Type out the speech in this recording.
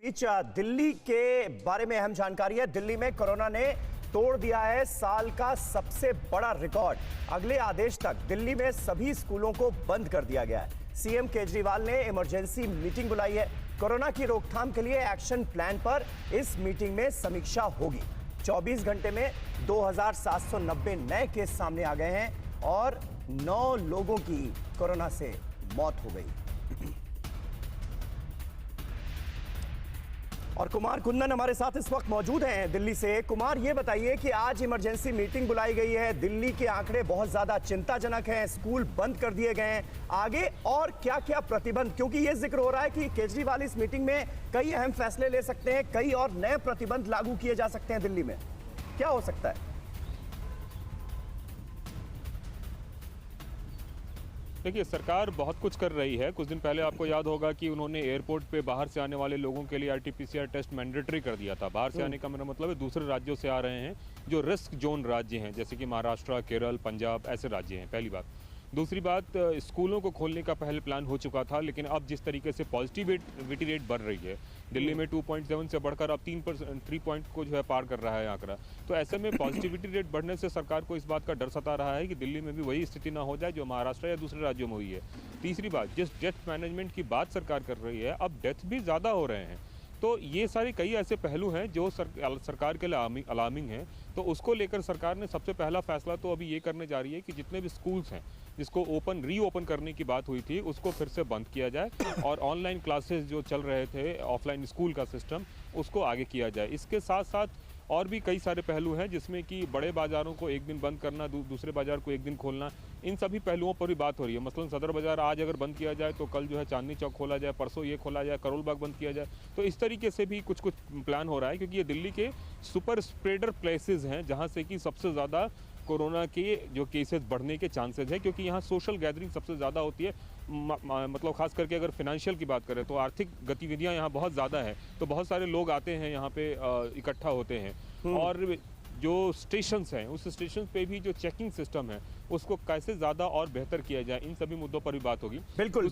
बीच दिल्ली के बारे में अहम जानकारी है। दिल्ली में कोरोना ने तोड़ दिया है साल का सबसे बड़ा रिकॉर्ड। अगले आदेश तक दिल्ली में सभी स्कूलों को बंद कर दिया गया है। सीएम केजरीवाल ने इमरजेंसी मीटिंग बुलाई है। कोरोना की रोकथाम के लिए एक्शन प्लान पर इस मीटिंग में समीक्षा होगी। 24 घंटे में 2790 नए केस सामने आ गए हैं और 9 लोगों की कोरोना से मौत हो गई। और कुमार कुंदन हमारे साथ इस वक्त मौजूद हैं दिल्ली से। कुमार, ये बताइए कि आज इमरजेंसी मीटिंग बुलाई गई है। दिल्ली के आंकड़े बहुत ज्यादा चिंताजनक हैं, स्कूल बंद कर दिए गए हैं। आगे और क्या क्या प्रतिबंध, क्योंकि ये जिक्र हो रहा है कि केजरीवाल इस मीटिंग में कई अहम फैसले ले सकते हैं, कई और नए प्रतिबंध लागू किए जा सकते हैं दिल्ली में। क्या हो सकता है? देखिए, सरकार बहुत कुछ कर रही है। कुछ दिन पहले आपको याद होगा कि उन्होंने एयरपोर्ट पे बाहर से आने वाले लोगों के लिए आरटीपीसीआर टेस्ट मैंडेटरी कर दिया था। बाहर से आने का मेरा मतलब है दूसरे राज्यों से आ रहे हैं जो रिस्क जोन राज्य हैं, जैसे कि महाराष्ट्र, केरल, पंजाब, ऐसे राज्य हैं। पहली बात। दूसरी बात, स्कूलों को खोलने का पहले प्लान हो चुका था, लेकिन अब जिस तरीके से पॉजिटिविटी रेट बढ़ रही है, दिल्ली में 2.7 से बढ़कर अब 3 पॉइंट को जो है पार कर रहा है आंकड़ा। तो ऐसे में पॉजिटिविटी रेट बढ़ने से सरकार को इस बात का डर सता रहा है कि दिल्ली में भी वही स्थिति ना हो जाए जो महाराष्ट्र या दूसरे राज्यों में हुई है। तीसरी बात, जिस डेथ मैनेजमेंट की बात सरकार कर रही है, अब डेथ भी ज़्यादा हो रहे हैं। तो ये सारे कई ऐसे पहलू हैं जो सरकार के लिए अलार्मिंग हैं। तो उसको लेकर सरकार ने सबसे पहला फैसला तो अभी ये करने जा रही है कि जितने भी स्कूल्स हैं जिसको रीओपन करने की बात हुई थी, उसको फिर से बंद किया जाए और ऑनलाइन क्लासेस जो चल रहे थे, ऑफलाइन स्कूल का सिस्टम, उसको आगे किया जाए। इसके साथ साथ और भी कई सारे पहलू हैं, जिसमें कि बड़े बाज़ारों को एक दिन बंद करना, दूसरे बाज़ार को एक दिन खोलना, इन सभी पहलुओं पर भी बात हो रही है। मसलन सदर बाज़ार आज अगर बंद किया जाए तो कल जो है चांदनी चौक खोला जाए, परसों ये खोला जाए, करोल बाग बंद किया जाए। तो इस तरीके से भी कुछ प्लान हो रहा है, क्योंकि ये दिल्ली के सुपर स्प्रेडर प्लेसेस हैं जहाँ से कि सबसे ज़्यादा कोरोना के जो केसेस बढ़ने के चांसेस हैं, क्योंकि यहाँ सोशल गैदरिंग सबसे ज़्यादा होती है। मतलब खास करके अगर फिनेंशियल की बात करें तो आर्थिक गतिविधियाँ यहाँ बहुत ज़्यादा हैं, तो बहुत सारे लोग आते हैं यहाँ पे, इकट्ठा होते हैं। और जो स्टेशंस हैं, उस स्टेशन पे भी जो चेकिंग सिस्टम है उसको कैसे ज़्यादा और बेहतर किया जाए, इन सभी मुद्दों पर भी बात होगी। बिल्कुल।